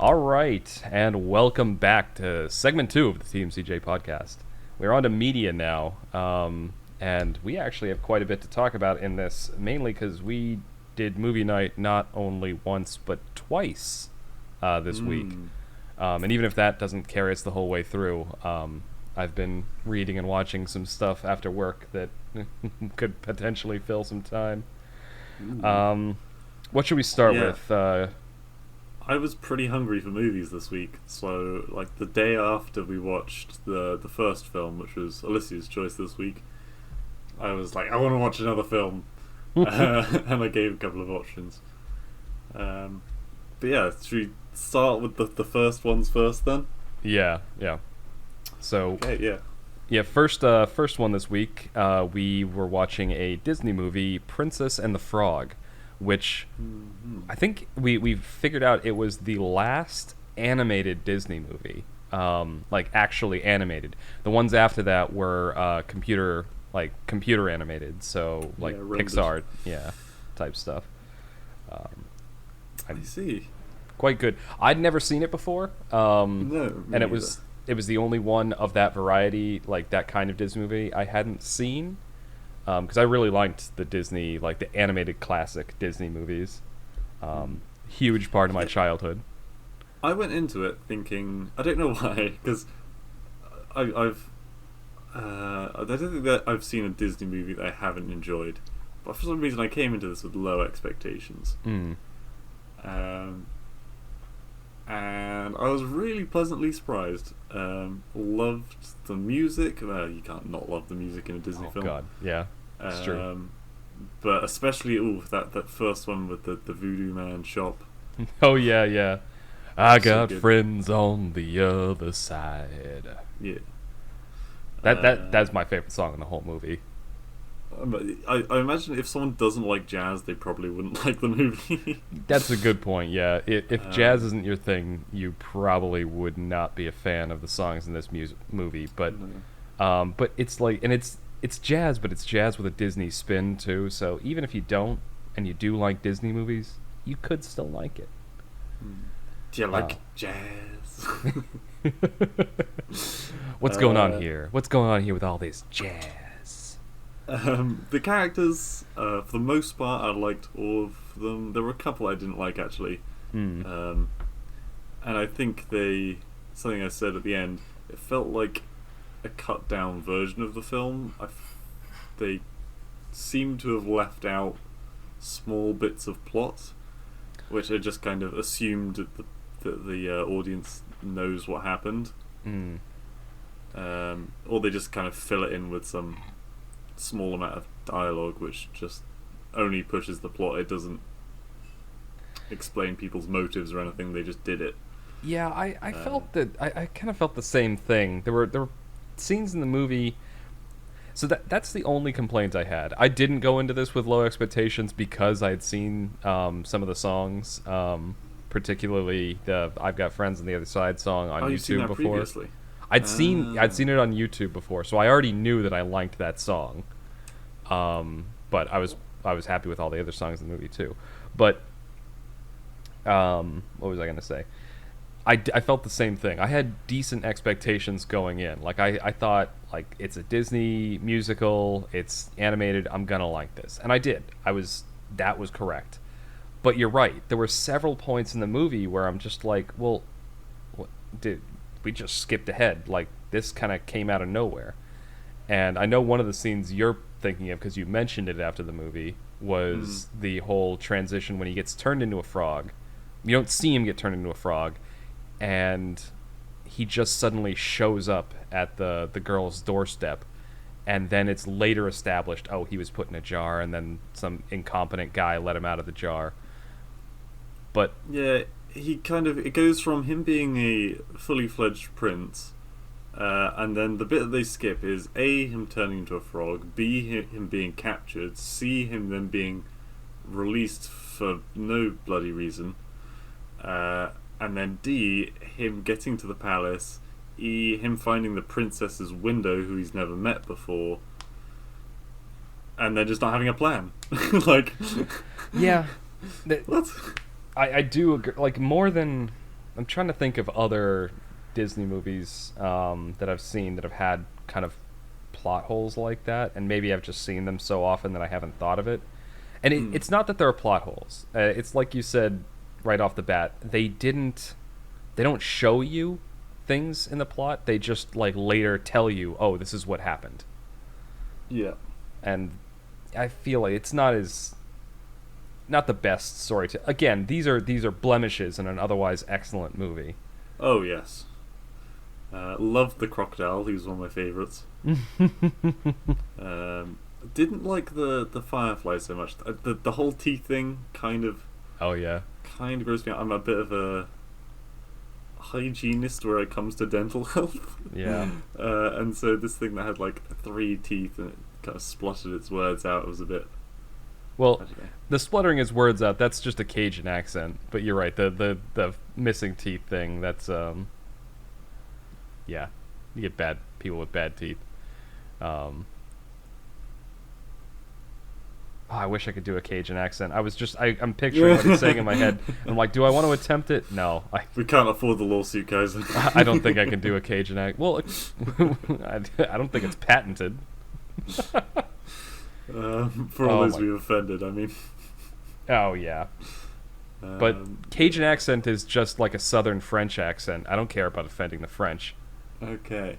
All right, and welcome back to segment 2 of the TMCJ podcast. We're on to media now, and we actually have quite a bit to talk about in this, mainly because we did movie night not only once, but twice this week. And even if that doesn't carry us the whole way through, I've been reading and watching some stuff after work that could potentially fill some time. What should we start with? I was pretty hungry for movies this week, so like the day after we watched the first film, which was Alicia's choice this week, I was like, I want to watch another film, and I gave a couple of options. But yeah, should we start with the first ones first then? Yeah. So Okay, first one this week, we were watching a Disney movie, Princess and the Frog, which I think we figured out it was the last animated Disney movie, like actually animated. The ones after that were computer animated, so like Pixar, type stuff. I see. Quite good. I'd never seen it before, No, and it was the only one of that variety, like that kind of Disney movie I hadn't seen. Because I really liked the Disney, like the animated classic Disney movies. Huge part of my childhood. I went into it thinking, I don't know why, because I don't think that I've seen a Disney movie that I haven't enjoyed, but for some reason I came into this with low expectations. And I was really pleasantly surprised. Loved the music. You can't not love the music in a Disney film. Oh God, yeah, it's true. But especially that first one with the Voodoo Man shop. Oh yeah. I got good. friends on the other side. Yeah. That's my favorite song in the whole movie. I imagine if someone doesn't like jazz, they probably wouldn't like the movie. That's a good point, yeah. If jazz isn't your thing, you probably would not be a fan of the songs in this movie. But but it's like, and it's jazz, but it's jazz with a Disney spin too. So even if you don't, and you do like Disney movies, you could still like it. Do you like jazz? What's going on here? What's going on here with all this jazz? The characters, for the most part, I liked all of them. There were a couple I didn't like, actually. And I think something I said at the end, it felt like a cut down version of the film. They seem to have left out small bits of plot, which I just kind of assumed that the audience knows what happened. Or they just kind of fill it in with some small amount of dialogue, which just only pushes the plot. It doesn't explain people's motives or anything. They just did it. Yeah, I felt that I kind of felt the same thing. There were scenes in the movie. So that's the only complaint I had. I didn't go into this with low expectations because I had seen some of the songs, particularly the "I've Got Friends on the Other Side" song on You've seen YouTube that before. Previously? I'd seen it on YouTube before, so I already knew that I liked that song. But I was happy with all the other songs in the movie too. But what was I gonna say? I felt the same thing. I had decent expectations going in. Like I thought, like, it's a Disney musical, it's animated, I'm gonna like this, and I did. That was correct. But you're right. There were several points in the movie where I'm just like, well, what did we just skipped ahead? Like, this kind of came out of nowhere. And I know one of the scenes you're thinking of, because you mentioned it after the movie, was the whole transition when he gets turned into a frog. You don't see him get turned into a frog, and he just suddenly shows up at the girl's doorstep, and then it's later established, oh, he was put in a jar, and then some incompetent guy let him out of the jar. But yeah, it goes from him being a fully fledged prince, and then the bit that they skip is A, him turning into a frog, B, him being captured, C, him then being released for no bloody reason, and then D, him getting to the palace, E, him finding the princess's window who he's never met before, and then just not having a plan. Like, yeah, what? I do agree. Like, more than I'm trying to think of other Disney movies that I've seen that have had kind of plot holes like that, and maybe I've just seen them so often that I haven't thought of it. And it's not that there are plot holes. It's like you said right off the bat. They don't show you things in the plot. They just like later tell you, oh, this is what happened. Yeah. And I feel like it's not the best story to. Again, these are blemishes in an otherwise excellent movie. Oh yes. Loved the crocodile. He was one of my favorites. Didn't like the firefly so much. The whole teeth thing Oh yeah. kind of grossed me out. I'm a bit of a hygienist where it comes to dental health. Yeah. And so this thing that had like 3 teeth and it kind of spluttered its words out was a bit. Well, the spluttering his words out, that's just a Cajun accent. But you're right, the missing teeth thing, that's yeah. You get bad people with bad teeth. I wish I could do a Cajun accent. I'm picturing what he's saying in my head. I'm like, do I want to attempt it? No. We can't afford the lawsuit, guys. I don't think I can do a Cajun accent. Well, I don't think it's patented. For all those we've offended, I mean. Oh, yeah. But Cajun accent is just like a southern French accent. I don't care about offending the French. Okay.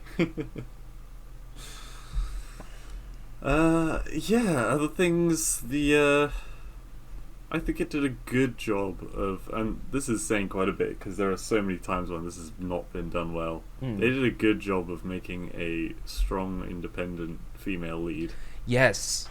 Yeah, other things, I think it did a good job of, and this is saying quite a bit because there are so many times when this has not been done well. They did a good job of making a strong, independent female lead. Yes.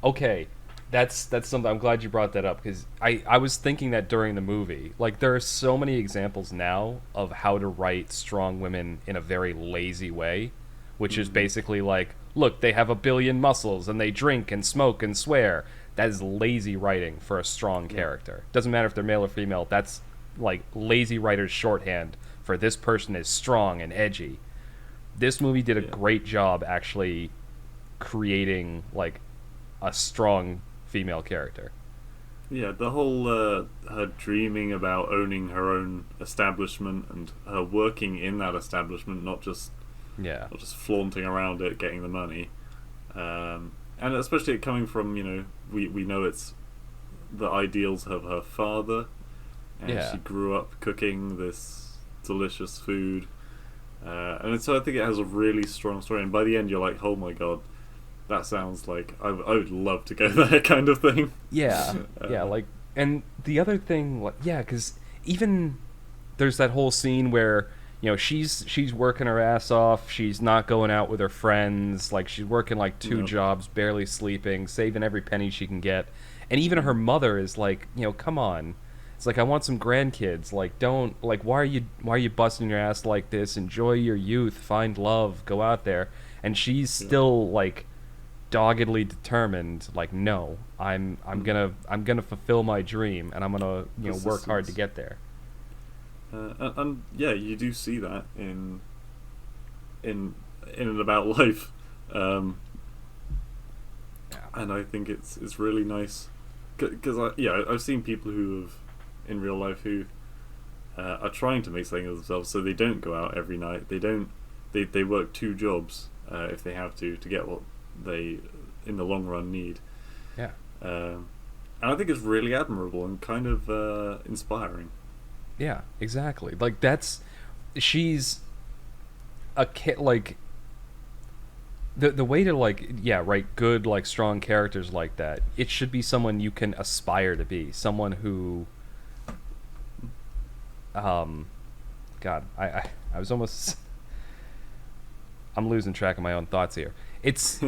Okay. That's something. I'm glad you brought that up because I was thinking that during the movie. Like, there are so many examples now of how to write strong women in a very lazy way, which is basically like, look, they have 1 billion muscles and they drink and smoke and swear. That is lazy writing for a strong character. Doesn't matter if they're male or female. That's like lazy writer's shorthand for this person is strong and edgy. This movie did a great job actually creating like a strong female character. Yeah, the whole her dreaming about owning her own establishment and her working in that establishment, not just flaunting around it, getting the money, and especially it coming from, we know it's the ideals of her father, and she grew up cooking this delicious food, and so I think it has a really strong story. And by the end, you're like, oh my god, that sounds like I would love to go there, kind of thing. Yeah, yeah, like, and the other thing, because even there's that whole scene where she's working her ass off. She's not going out with her friends. Like, she's working like 2 jobs, barely sleeping, saving every penny she can get. And even her mother is like, come on. It's like, I want some grandkids. Like, don't, like, why are you busting your ass like this? Enjoy your youth, find love, go out there. And she's still like doggedly determined. Like, no, I'm gonna fulfill my dream, and I'm gonna work hard to get there. And yeah, you do see that in and about life, and I think it's really nice because I've seen people who have in real life who are trying to make something of themselves, so they don't go out every night. They work 2 jobs if they have to get what they in the long run need. Yeah, and I think it's really admirable and kind of inspiring. Yeah, exactly. Like, she's a kid, like, the way to, like, write good, like, strong characters like that, it should be someone you can aspire to be. Someone who, God, I was almost, I'm losing track of my own thoughts here. It's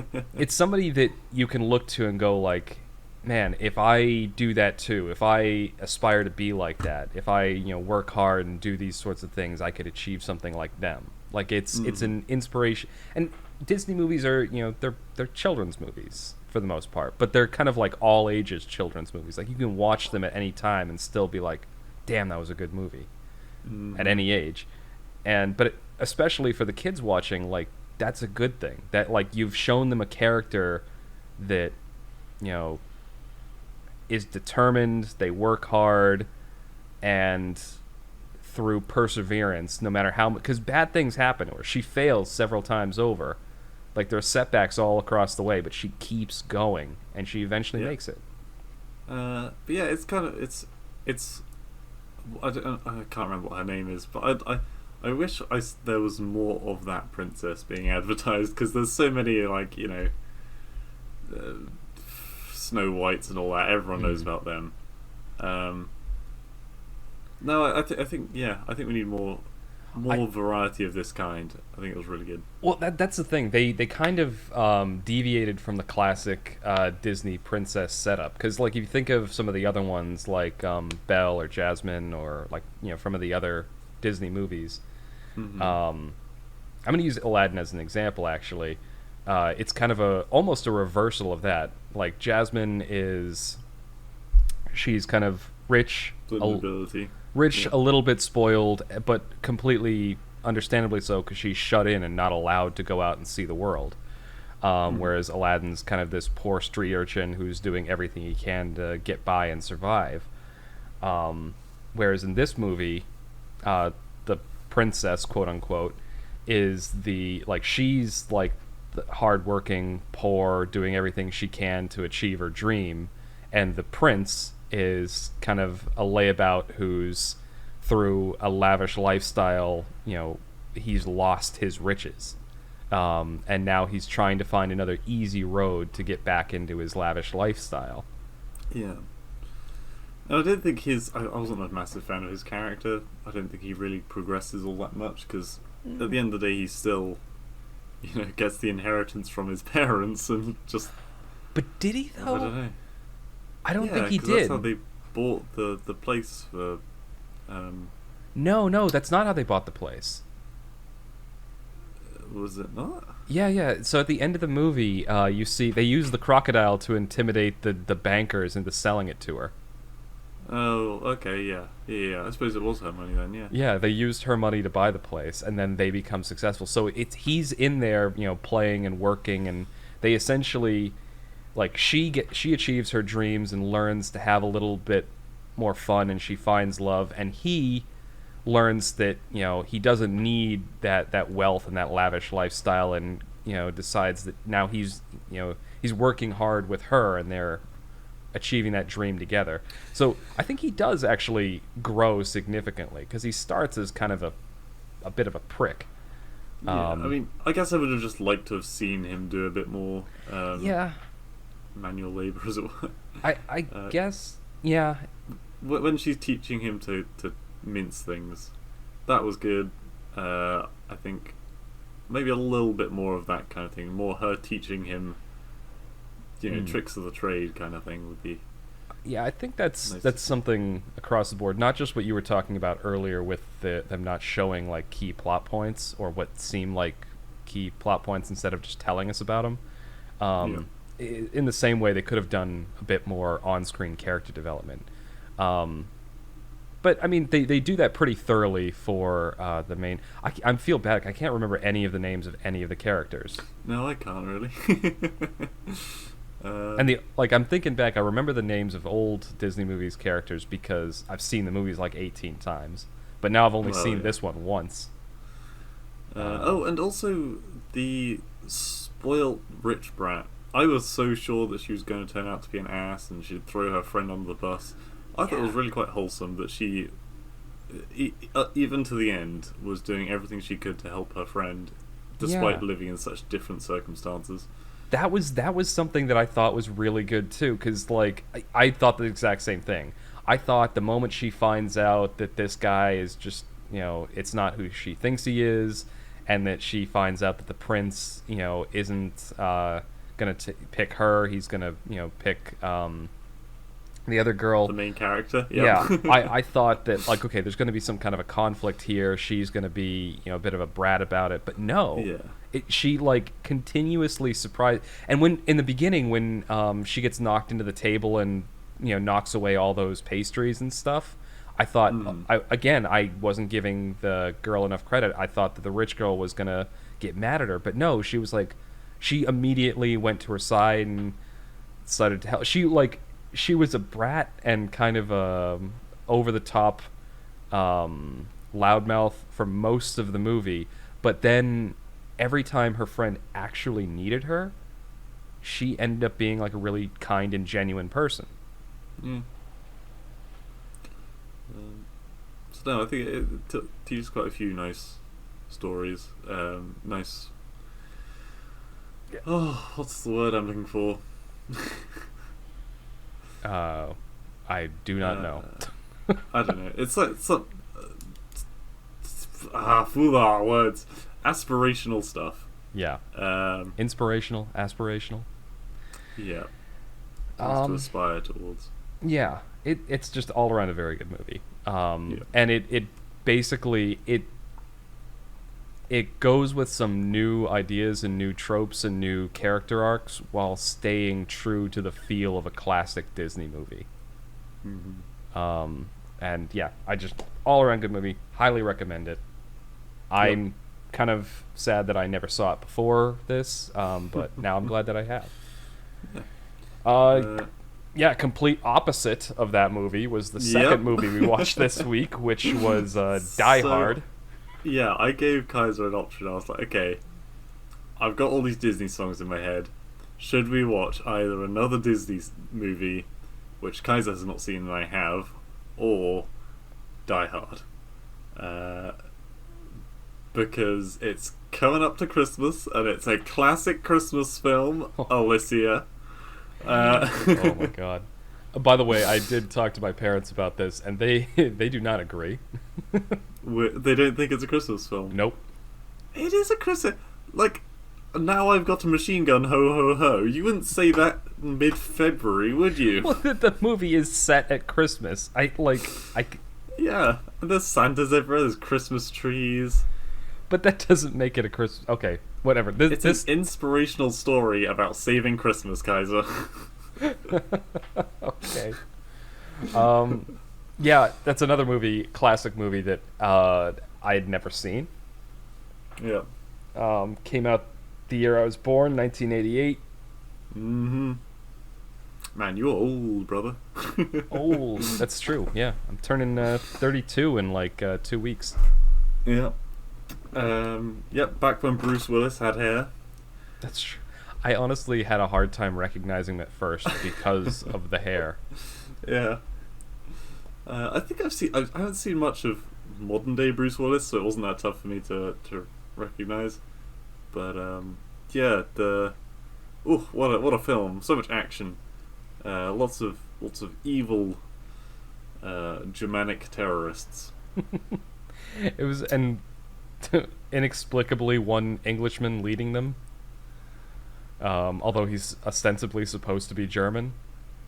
somebody that you can look to and go, like, man, if I do that too, if I aspire to be like that, if I work hard and do these sorts of things, I could achieve something like them. Like, it's an inspiration. And Disney movies are they're children's movies for the most part, but they're kind of like all ages children's movies. Like, you can watch them at any time and still be like, damn, that was a good movie at any age. But especially for the kids watching, like, that's a good thing. That, like, you've shown them a character that is determined, they work hard, and through perseverance, no matter how, because bad things happen to her. She fails several times over. Like, there are setbacks all across the way, but she keeps going, and she eventually Yeah. makes it. But yeah, it's kind of it's I can't remember what her name is, but I wish there was more of that princess being advertised, because there's so many, like, uh, Snow Whites and all that. Everyone knows Mm. about them. Um, no, I think, yeah, I think we need I more variety of this kind. I think it was really good. Well, that's the thing. They kind of deviated from the classic Disney princess setup, because like if you think of some of the other ones like Belle or Jasmine, or like some of the other Disney movies. Hmm. Um, I'm going to use Aladdin as an example. Actually, it's kind of a almost a reversal of that. Like Jasmine is she's kind of rich, The nobility. rich, Yeah. a little bit spoiled, but completely understandably so because she's shut in and not allowed to go out and see the world. Hmm. Whereas Aladdin's kind of this poor street urchin who's doing everything he can to get by and survive. Whereas in this movie, the princess, quote unquote, is the like she's like the hardworking, poor, doing everything she can to achieve her dream, and the prince is kind of a layabout who's through a lavish lifestyle. He's lost his riches, and now he's trying to find another easy road to get back into his lavish lifestyle. Yeah. And I don't think I wasn't a massive fan of his character. I don't think he really progresses all that much, because at the end of the day, he still, gets the inheritance from his parents, and just, But did he I though? don't know. I don't Yeah, think he because that's how did. they bought the place for. Um, No, no, that's not how they bought the place. was it not? Yeah, yeah. So at the end of the movie, you see they use the crocodile to intimidate the bankers into selling it to her. Oh, okay, yeah, yeah. I suppose it was her money then. Yeah. Yeah, they used her money to buy the place, and then they become successful. So he's in there, playing and working, and they essentially like she achieves her dreams and learns to have a little bit more fun, and she finds love, and he learns that he doesn't need that wealth and that lavish lifestyle, and decides that now he's working hard with her, and they're achieving that dream together. So I think he does actually grow significantly because he starts as kind of a bit of a prick. Yeah, I Um, mean, I guess I would have just liked to have seen him do a bit more yeah, manual labor, as it were. I Uh, guess yeah. when she's teaching him to mince things, that was good. I think maybe a little bit more of that kind of thing, more her teaching him, Mm. tricks of the trade kind of thing would be Yeah, I think that's nice to that's see. something across the board. Not just what you were talking about earlier with them not showing like key plot points or what seem like key plot points instead of just telling us about them. Yeah, In the same way, they could have done a bit more on-screen character development. Um, but I mean, they do that pretty thoroughly for the main. I feel bad. I can't remember any of the names of any of the characters. no, I can't really. uh, And I'm thinking back, I remember the names of old Disney movies characters because I've seen the movies like 18 times. But now I've only well, seen yeah. this one once. Oh, and also the spoilt rich brat. I was so sure that she was going to turn out to be an ass and she'd throw her friend under the bus. I thought it was Yeah. really quite wholesome that she, even to the end, was doing everything she could to help her friend, Yeah. despite living in such different circumstances. That was something that I thought was really good too, because like I thought the exact same thing. I thought the moment she finds out that this guy is just it's not who she thinks he is, and that she finds out that the prince isn't gonna pick her, he's gonna pick the other The girl. main character, Yeah, yep. I thought that like okay, there's going to be some kind of a conflict here. She's going to be a bit of a brat about it, but no, Yeah. she like continuously surprised. And when in the beginning when she gets knocked into the table and knocks away all those pastries and stuff, I thought Mm. I wasn't giving the girl enough credit. I thought that the rich girl was going to get mad at her, but no, she was like she immediately went to her side and started to help. She was a brat and kind of over the top loudmouth for most of the movie, but then every time her friend actually needed her, she ended up being like a really kind and genuine person. Yeah. So no, I think it teaches quite a few nice stories. Nice. Yeah. Oh, what's the word I'm looking for? I do not know. I don't know. It's like some words. Aspirational stuff. Yeah. Um, Inspirational, aspirational. yeah. Things to aspire towards. Yeah, it's just all around a very good movie. Yeah. And it basically it goes with some new ideas and new tropes and new character arcs while staying true to the feel of a classic Disney movie. Mm-hmm. And yeah, I just all around good movie. Highly recommend it. I'm kind of sad that I never saw it before this, but now I'm glad that I have. Yeah, complete opposite of that movie was the second movie we watched this week, which was Die Hard. Yeah, I gave Kaiser an option. I was like, okay, I've got all these Disney songs in my head. Should we watch either another Disney movie, which Kaiser has not seen and I have, or Die Hard? Because it's coming up to Christmas and it's a classic Christmas film, Alicia. Oh my god. By the way, I did talk to my parents about this, and they do not agree. They don't think it's a Christmas film. Nope. It is a Christmas. Like, now I've got a machine gun, ho ho ho. You wouldn't say that mid-February, would you? Well, the movie is set at Christmas. Yeah, and there's Santas everywhere. There's Christmas trees. But that doesn't make it a Christmas. Okay, whatever. It's an inspirational story about saving Christmas, Kaiser. Okay. Yeah, that's another movie, classic movie that I had never seen. Yeah. Came out the year I was born, 1988. Mm-hmm. Man, you're old, brother. Old. That's true. Yeah, I'm turning 32 in like 2 weeks. Yeah. Yep. Back when Bruce Willis had hair. That's true. I honestly had a hard time recognizing that first because of the hair. Yeah. I think I haven't seen much of modern day Bruce Willis, so it wasn't that tough for me to recognize. But yeah, what a film! So much action, lots of evil, Germanic terrorists. It was inexplicably one Englishman leading them. Although he's ostensibly supposed to be German.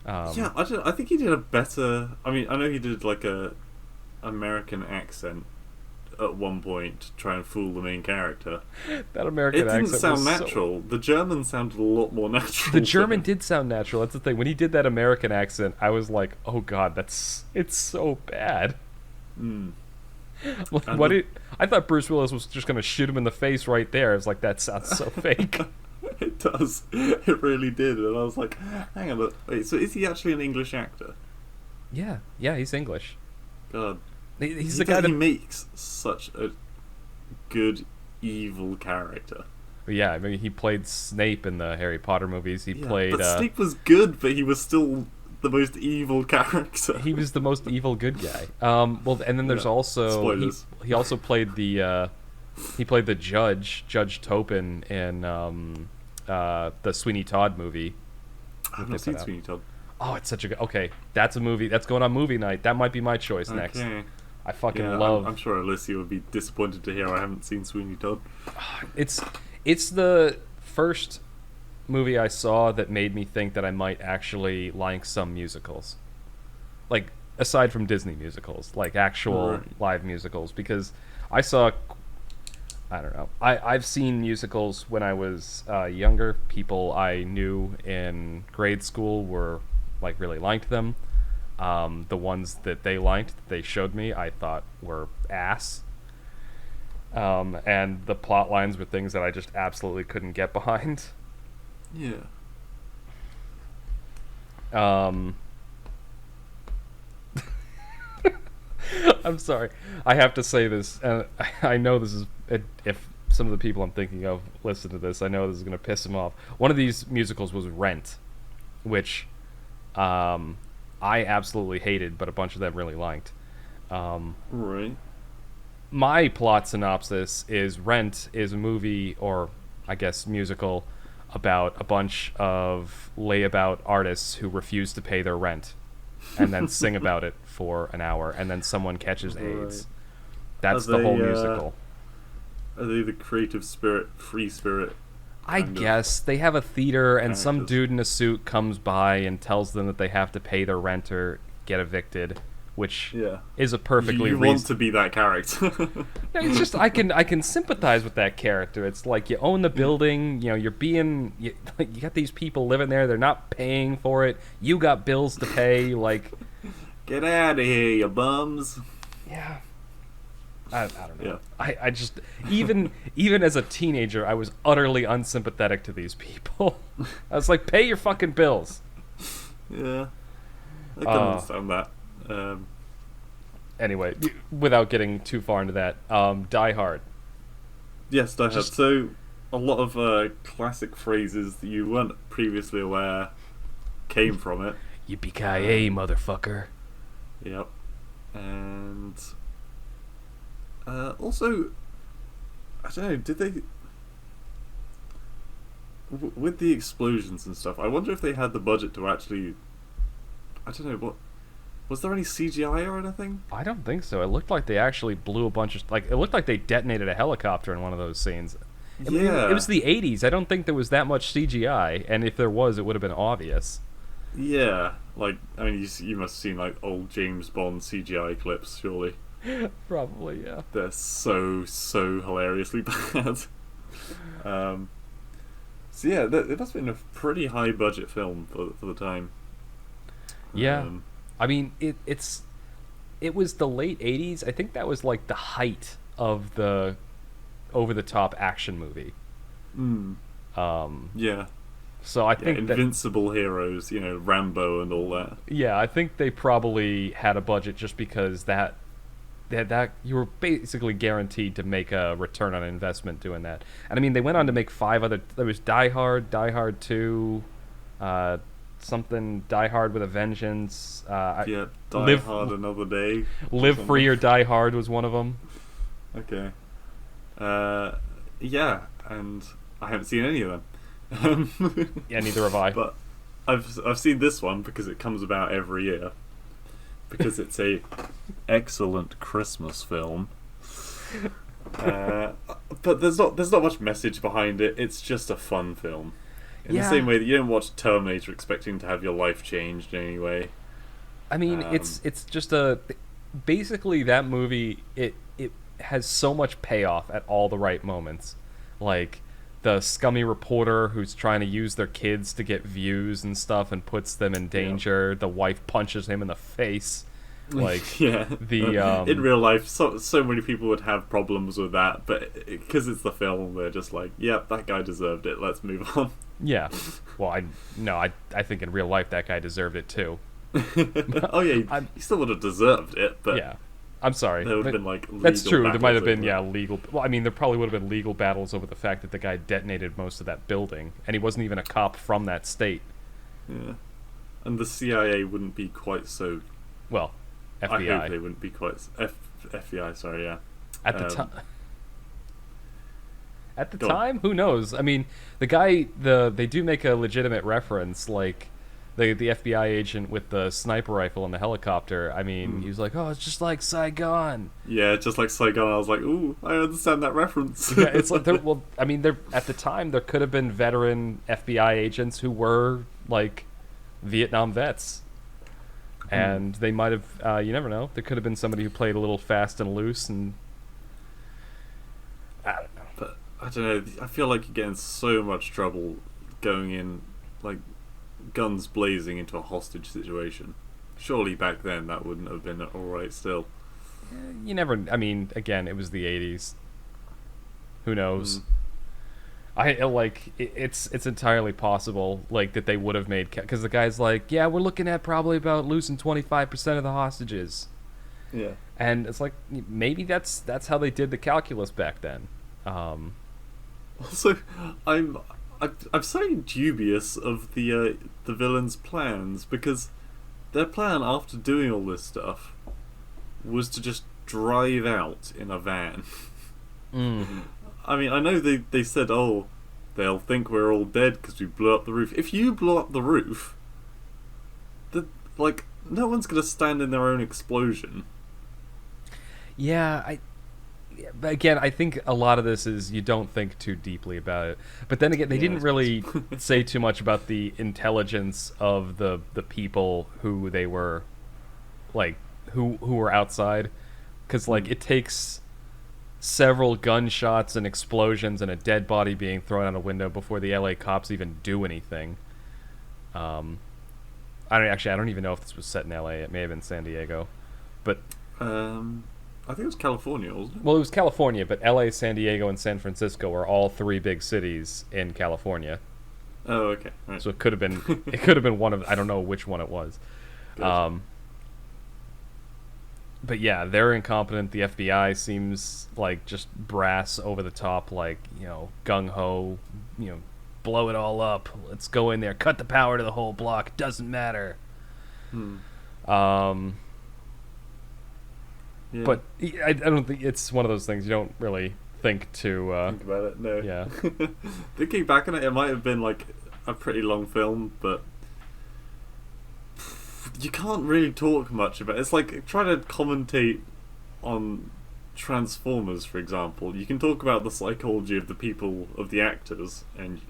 Yeah, I think he did a better. I mean, I know he did like a American accent at one point to try and fool the main character. That American accent didn't sound was natural. The German sounded a lot more natural. The German did sound natural. That's the thing. When he did that American accent, I was like, "Oh God, it's so bad." I thought Bruce Willis was just going to shoot him in the face right there. It's like, that sounds so fake. It does. It really did. And I was like, hang on, wait, so is he actually an English actor? Yeah, he's English. God. He's the guy that makes such a good evil character. Yeah, I mean, he played Snape in the Harry Potter movies. He played... But Snape was good, but he was still the most evil character. He was the most evil good guy. Well, and then there's also... Spoilers. He also played the... he played the Judge Topin in the Sweeney Todd movie. I've not seen Sweeney Todd. Oh, it's such a good... Okay, that's a movie. That's going on movie night. That might be my choice next. I fucking love... I'm sure Alicia would be disappointed to hear I haven't seen Sweeney Todd. It's the first movie I saw that made me think that I might actually like some musicals. Like, aside from Disney musicals. Like, actual live musicals. Because I saw... I don't know. I've seen musicals when I was younger. People I knew in grade school were like really liked them. The ones that they liked, that they showed me, I thought were ass. And the plot lines were things that I just absolutely couldn't get behind. Yeah. I'm sorry. I have to say this, and I know this is if some of the people I'm thinking of listen to this, I know this is going to piss them off. One of these musicals was Rent, which I absolutely hated, but a bunch of them really liked. Right. My plot synopsis is Rent is a movie, or I guess musical, about a bunch of layabout artists who refuse to pay their rent and then sing about it for an hour, and then someone catches AIDS. That's the whole musical. Are they the creative spirit, free spirit? I guess they have a theater, and some characters? dude in a suit comes by and tells them that they have to pay their rent or get evicted, which Yeah. is a perfectly You want to be that character. No, it's just I can sympathize with that character. It's like you own the building, you know, you got these people living there, they're not paying for it. You got bills to pay, like Get out of here, you bums. yeah. I don't know. Yeah. I just even as a teenager, I was utterly unsympathetic to these people. I was like, pay your fucking bills. Yeah. I can understand that. Anyway, without getting too far into that, Die Hard. Yes, Die Hard. So, a lot of classic phrases that you weren't previously aware came from it. Yippee-ki-yay, motherfucker. Yep. And also, I don't know, did they... with the explosions and stuff, I wonder if they had the budget to actually... I don't know, what... Was there any CGI or anything? I don't think so. It looked like they actually blew a bunch of... Like, it looked like they detonated a helicopter in one of those scenes. I mean, Yeah. it was the 80s. I don't think there was that much CGI, and if there was, it would have been obvious. Yeah. Like, I mean, you must have seen, like, old James Bond CGI clips, surely. Probably, yeah. They're so hilariously bad. So yeah, it must have been a pretty high budget film for the time. Yeah. I mean, it was the late 80s. I think that was like the height of the over-the-top action movie. Yeah. So I think Invincible heroes, you know, Rambo and all that. Yeah, I think they probably had a budget just because that you were basically guaranteed to make a return on investment doing that. And I mean, they went on to make 5 other... There was Die Hard, Die Hard 2, something Die Hard with a Vengeance. Die Hard Another Day. Live Free or Die Hard was one of them. Okay. Yeah, and I haven't seen any of them. Yeah, neither have I. But I've seen this one because it comes about every year. Because it's a excellent Christmas film. But there's not much message behind it. It's just a fun film. In the same way that you don't watch Terminator expecting to have your life changed anyway. I mean, it's just basically that movie. It has so much payoff at all the right moments, like the scummy reporter who's trying to use their kids to get views and stuff and puts them in danger. Yeah. The wife punches him in the face. Like yeah, the in real life, so many people would have problems with that, but because it's the film, they're just like, "Yep, that guy deserved it. Let's move on." Yeah, well, I think in real life that guy deserved it too. Oh yeah, he still would have deserved it, but yeah, I'm sorry. There would have been like legal that's true. There might have been over legal. Well, I mean, there probably would have been legal battles over the fact that the guy detonated most of that building, and he wasn't even a cop from that state. Yeah, and the CIA wouldn't be quite so. Well, FBI. I hope they wouldn't be quite FBI. Sorry, yeah. At the time. At the time, who knows? I mean, the guy, they do make a legitimate reference, like the FBI agent with the sniper rifle and the helicopter. I mean, he was like, "Oh, it's just like Saigon." Yeah, just like Saigon. I was like, "Ooh, I understand that reference." Yeah, it's like, I mean, at the time there could have been veteran FBI agents who were like Vietnam vets, and they might have. You never know. There could have been somebody who played a little fast and loose, and I don't know. But I don't know. I feel like you get in so much trouble going in, like, guns blazing into a hostage situation. Surely back then that wouldn't have been alright still. You never... I mean, again, it was the 80s. Who knows? It's entirely possible, like, that they would have made... Because the guy's like, yeah, we're looking at probably about losing 25% of the hostages. Yeah. And it's like maybe that's how they did the calculus back then. Also, I'm I'm so dubious of the villain's plans because their plan after doing all this stuff was to just drive out in a van. Mm. I mean, I know they said, oh, they'll think we're all dead because we blew up the roof. If you blow up the roof, like, no one's going to stand in their own explosion. But again, I think a lot of this is you don't think too deeply about it. But then again, they didn't really say too much about the intelligence of the people who they were, like, who were outside, because like it takes several gunshots and explosions and a dead body being thrown out a window before the LA cops even do anything. I don't even know if this was set in LA. It may have been San Diego, but I think it was California, wasn't it? well, it was California, but LA, San Diego, and San Francisco are all three big cities in California. Oh, okay. Right. So it could have been one of, I don't know which one it was. Gotcha. But yeah, they're incompetent. The FBI seems like just brass, over the top, like, gung ho, blow it all up. Let's go in there, cut the power to the whole block. Doesn't matter. Yeah. But I don't think it's one of those things you don't really think to. Think about it. No. Yeah. Thinking back on it, it might have been like a pretty long film, but you can't really talk much about it. It's like trying to commentate on Transformers, for example. You can talk about the psychology of the people, of the actors, and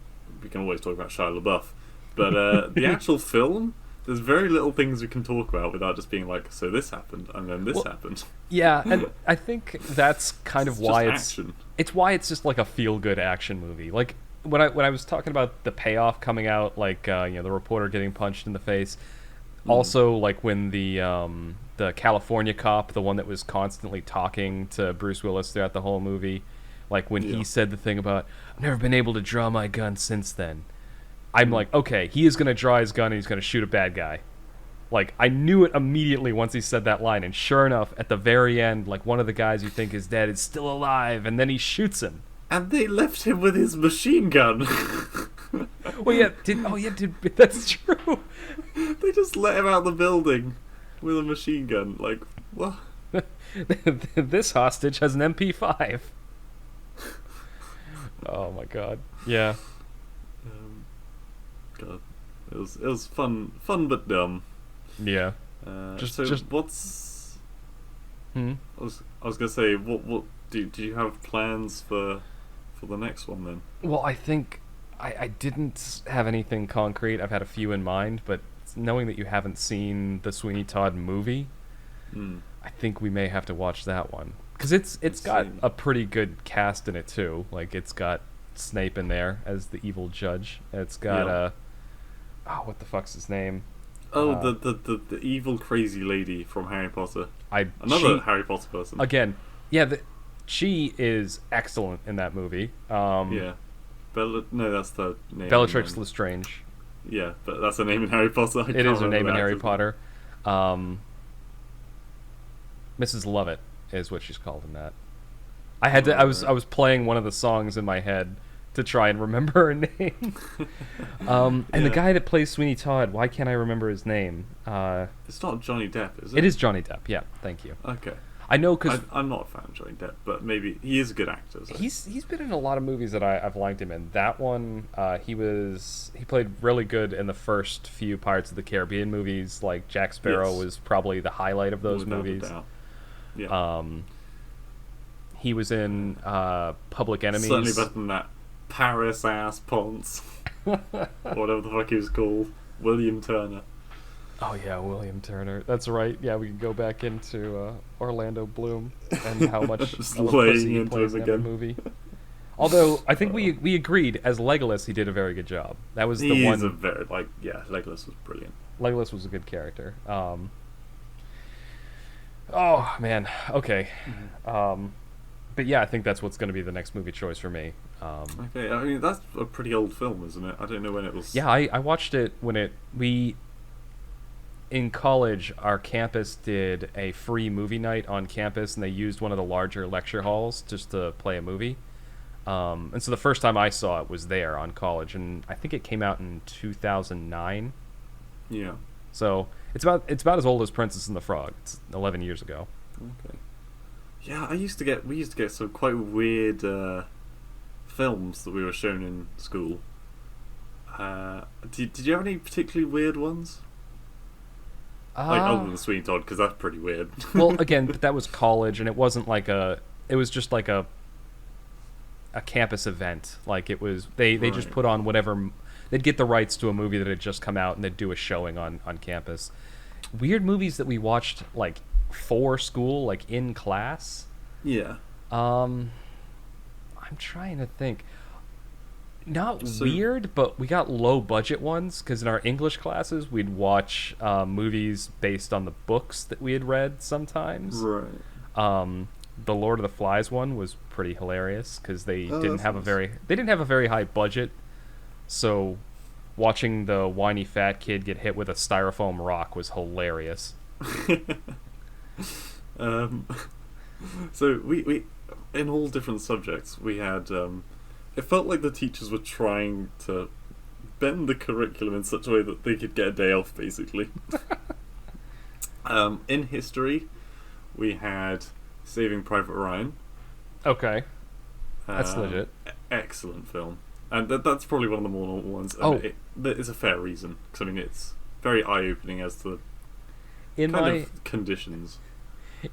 we can always talk about Shia LaBeouf. But the actual film, there's very little things we can talk about without just being like, so this happened, and then this happened. Yeah, and I think that's kind of why action. It's why it's just like a feel-good action movie. Like when I was talking about the payoff coming out, like the reporter getting punched in the face. Also, like when the California cop, the one that was constantly talking to Bruce Willis throughout the whole movie, like when he said the thing about, I've never been able to draw my gun since then. I'm like, okay, he is going to draw his gun and he's going to shoot a bad guy. Like, I knew it immediately once he said that line, and sure enough, at the very end, like, one of the guys you think is dead is still alive, and then he shoots him. And they left him with his machine gun. Well, yeah, that's true. They just let him out the building with a machine gun. Like, what? This hostage has an MP5. Oh my god. Yeah. God, it was fun but dumb. Yeah. Just what's? Hmm? I was gonna say, what do you have plans for the next one then? Well, I think I didn't have anything concrete. I've had a few in mind, but knowing that you haven't seen the Sweeney Todd movie, I think we may have to watch that one, because it's got a pretty good cast in it too. Like, it's got Snape in there as the evil judge. It's got what the fuck's his name? Oh, the evil crazy lady from Harry Potter. Harry Potter person. Again, yeah, she is excellent in that movie. Yeah. No, that's the name. Bellatrix Lestrange. Yeah, but that's her name in Harry Potter. It is her name in Harry Potter. Mrs. Lovett is what she's called in that. I was playing one of the songs in my head to try and remember her name. And the guy that plays Sweeney Todd, why can't I remember his name? It's not Johnny Depp, is it? It is Johnny Depp. Yeah, thank you. Okay. I know, because I'm not a fan of Johnny Depp, but maybe he is a good actor. So. He's been in a lot of movies that I've liked him in. That one, he played really good in the first few Pirates of the Caribbean movies. Like Jack Sparrow was probably the highlight of those movies. Yeah. He was in Public Enemies. Certainly better than that Paris ass Ponce, whatever the fuck he was called, William Turner. Oh yeah, William Turner. That's right. Yeah, we can go back into Orlando Bloom and how much just laying into him in that movie. Although I think we agreed as Legolas, he did a very good job. That was the one. Legolas was brilliant. Legolas was a good character. Oh man. Okay. But yeah, I think that's what's going to be the next movie choice for me. Okay, I mean that's a pretty old film, isn't it? I don't know when it was. Yeah, I watched it when it in college, our campus did a free movie night on campus, and they used one of the larger lecture halls just to play a movie. And so the first time I saw it was there on college, and I think it came out in 2009. Yeah. So it's about as old as Princess and the Frog. It's 11 years ago. Okay. Yeah, we used to get some quite weird films that we were shown in school. Did you have any particularly weird ones? Like other than Sweeney Todd, because that's pretty weird. Well, again, but that was college, and it wasn't like it was just like a campus event. Like it was, they just put on whatever. They'd get the rights to a movie that had just come out, and they'd do a showing on campus. Weird movies that we watched like for school, like in class. Yeah. I'm trying to think. Not weird, but we got low budget ones because in our English classes we'd watch movies based on the books that we had read sometimes. Right. The Lord of the Flies one was pretty hilarious because they didn't have nice. they didn't have a very high budget, so watching the whiny fat kid get hit with a styrofoam rock was hilarious. So we in all different subjects we had it felt like the teachers were trying to bend the curriculum in such a way that they could get a day off, basically. In history, we had Saving Private Ryan. Okay, that's legit. Excellent film. And that's probably one of the more normal ones. And it's a fair reason, because I mean it's very eye-opening as to of conditions.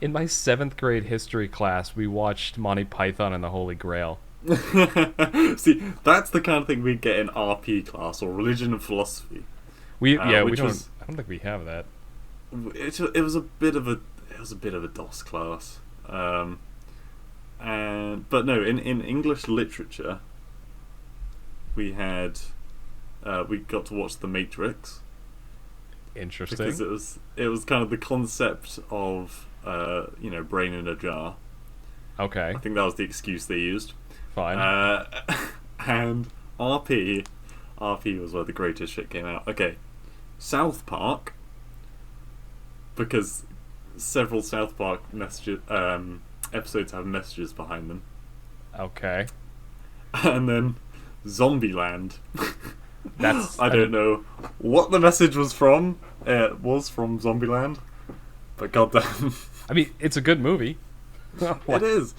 In my 7th grade history class, we watched Monty Python and the Holy Grail. See, that's the kind of thing we'd get in RP class or religion and philosophy. We don't. I don't think we have that. It was a bit of a DOS class, but no, in English literature, we got to watch The Matrix. Interesting. Because it was kind of the concept of brain in a jar. Okay. I think that was the excuse they used. Fine. And RP was where the greatest shit came out. Okay, South Park, because several South Park episodes have messages behind them. Okay. And then Zombieland. I don't know what the message was from. It was from Zombieland, but goddamn. I mean, it's a good movie. It is.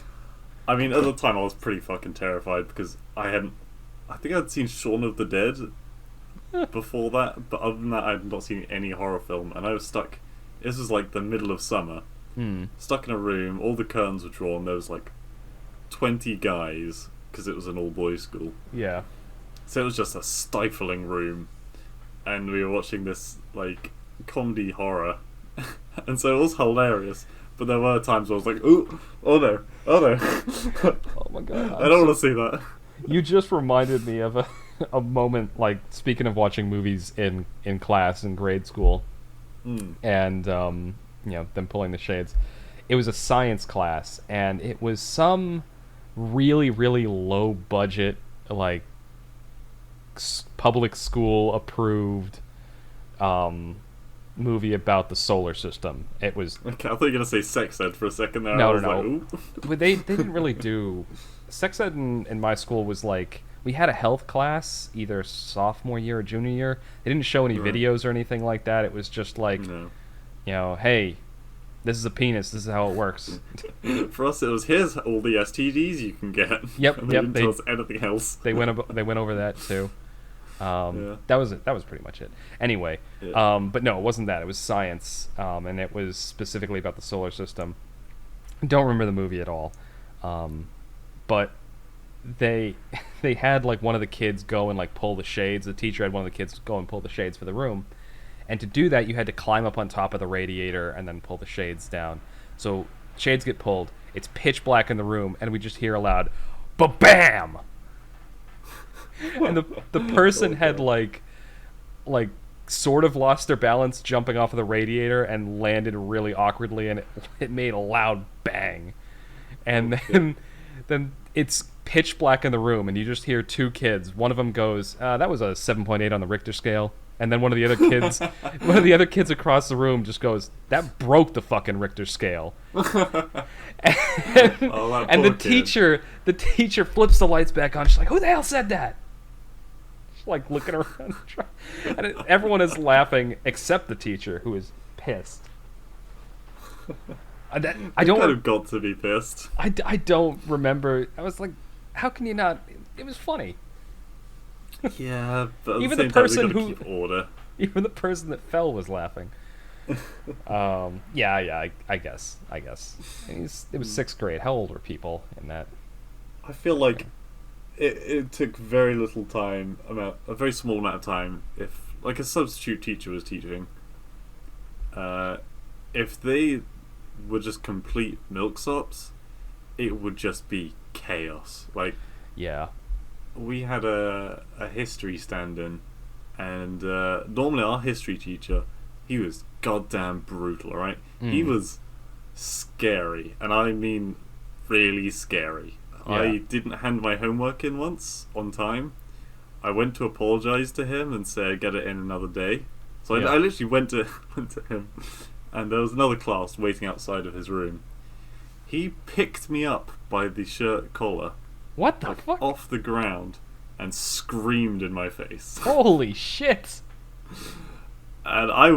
I mean, at the time I was pretty fucking terrified because I think I'd seen Shaun of the Dead before that, but other than that I'd not seen any horror film, and I was stuck. This was like the middle of summer. Stuck in a room, all the curtains were drawn, there was like 20 guys, because it was an all-boys school. Yeah. So it was just a stifling room, and we were watching this, like, comedy horror, and so it was hilarious. But there were times where I was like, oh no. Oh my god. I don't want to see that. You just reminded me of a moment, like, speaking of watching movies in class in grade school, and, them pulling the shades. It was a science class, and it was some really, really low budget, like, public school approved, movie about the solar system. It was. Okay, I thought you were gonna say sex ed for a second there. No. Like, they didn't really do sex ed in my school. Was like we had a health class either sophomore year or junior year. They didn't show any videos or anything like that. It was just like, hey, this is a penis. This is how it works. For us, it was here's all the STDs you can get. Yep. And they didn't tell us anything else. They went over that too. That was it. That was pretty much it. Anyway, but no, it wasn't that. It was science, and it was specifically about the solar system. Don't remember the movie at all, but they had like one of the kids go and like pull the shades. The teacher had one of the kids go and pull the shades for the room, and to do that, you had to climb up on top of the radiator and then pull the shades down. So shades get pulled. It's pitch black in the room, and we just hear a loud, ba-bam! And the person had like sort of lost their balance jumping off of the radiator and landed really awkwardly, and it made a loud bang. And then it's pitch black in the room, and you just hear two kids. One of them goes, that was a 7.8 on the Richter scale. And then one of the other kids across the room just goes, "That broke the fucking Richter scale." and and the teacher flips the lights back on. She's like, "Who the hell said that?" She's like looking around, and everyone is laughing except the teacher, who is pissed. I don't kind of got to be pissed. I don't remember. I was like, how can you not? It was funny. Yeah, but at Even the the same time, person we gotta who keep order. Even the person that fell was laughing. Yeah, I guess. And it was sixth grade. How old were people in that? I feel like it took very little time, a very small amount of time. If like a substitute teacher was teaching, if they were just complete milksops, it would just be chaos. Like, yeah, we had a history stand-in, and normally our history teacher, he was goddamn brutal, alright? He was scary, and I mean really scary. Yeah. I didn't hand my homework in once on time. I went to apologise to him and say I'd get it in another day. So I literally went to him, and there was another class waiting outside of his room. He picked me up by the shirt collar, what the fuck, off the ground, and screamed in my face. Holy shit! And I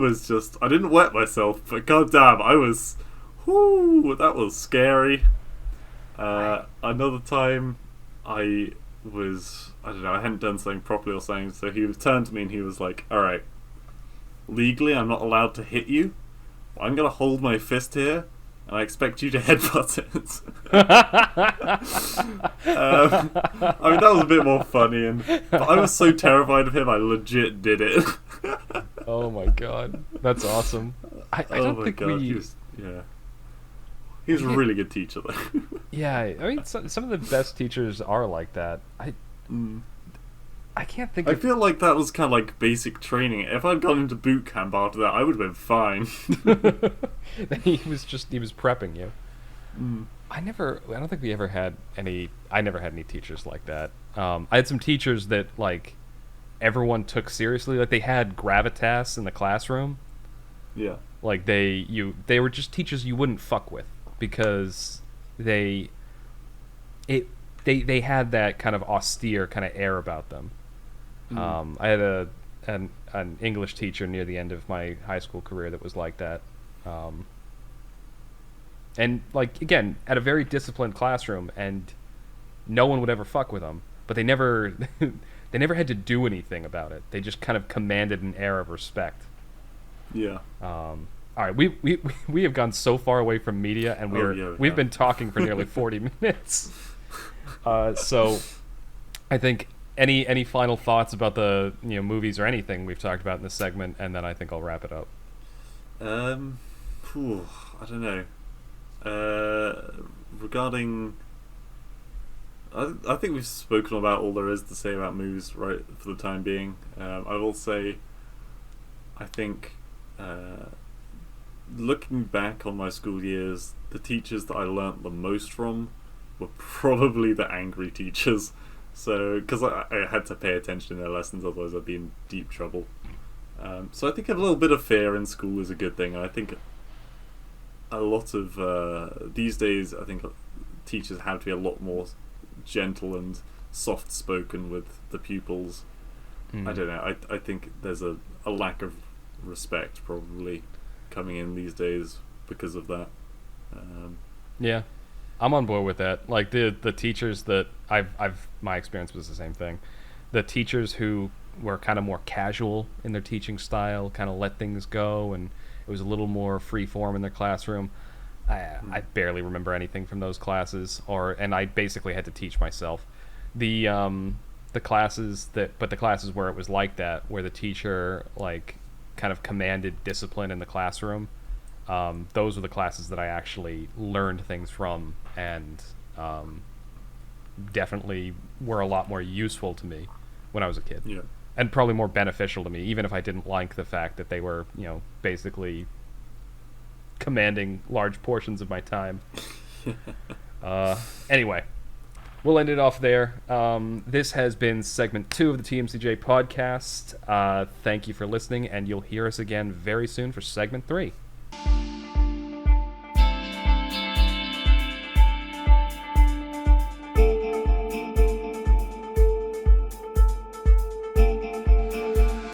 didn't wet myself, but goddamn, that was scary. Another time, I don't know, I hadn't done something properly or something, so he turned to me and he was like, "Alright, legally I'm not allowed to hit you. I'm gonna hold my fist here, and I expect you to headbutt it." I mean, that was a bit more funny, but I was so terrified of him, I legit did it. Oh my god, that's awesome. I don't think he was a really good teacher, though. Yeah, I mean, some of the best teachers are like that. I can't think. I feel like that was kind of like basic training. If I'd gone into boot camp after that, I would have been fine. He was prepping you. I don't think we ever had any. I never had any teachers like that. I had some teachers that like everyone took seriously. Like they had gravitas in the classroom. Yeah. Like they were just teachers you wouldn't fuck with because they had that kind of austere kind of air about them. I had an English teacher near the end of my high school career that was like that. And like again, at a very disciplined classroom, and no one would ever fuck with them, but they never had to do anything about it. They just kind of commanded an air of respect. Yeah. All right, we have gone so far away from media, and we've been talking for nearly 40 minutes. So I think any final thoughts about the movies or anything we've talked about in this segment, and then I think I'll wrap it up. I don't know. Regarding, I think we've spoken about all there is to say about movies right for the time being. I will say, I think, looking back on my school years, the teachers that I learnt the most from were probably the angry teachers. So, because I had to pay attention in their lessons, otherwise I'd be in deep trouble. So I think a little bit of fear in school is a good thing. And I think a lot of these days, I think teachers have to be a lot more gentle and soft-spoken with the pupils. I don't know. I think there's a lack of respect probably coming in these days because of that. Yeah, I'm on board with that. Like the teachers that my experience was the same thing. The teachers who were kind of more casual in their teaching style, kind of let things go, and it was a little more free form in their classroom. I barely remember anything from those classes, and I basically had to teach myself. The classes where it was like that, where the teacher like kind of commanded discipline in the classroom, those were the classes that I actually learned things from, and definitely were a lot more useful to me when I was a kid. Yeah. And probably more beneficial to me, even if I didn't like the fact that they were, basically commanding large portions of my time. Anyway, we'll end it off there. This has been segment 2 of the TMCJ podcast. Thank you for listening, and you'll hear us again very soon for segment 3.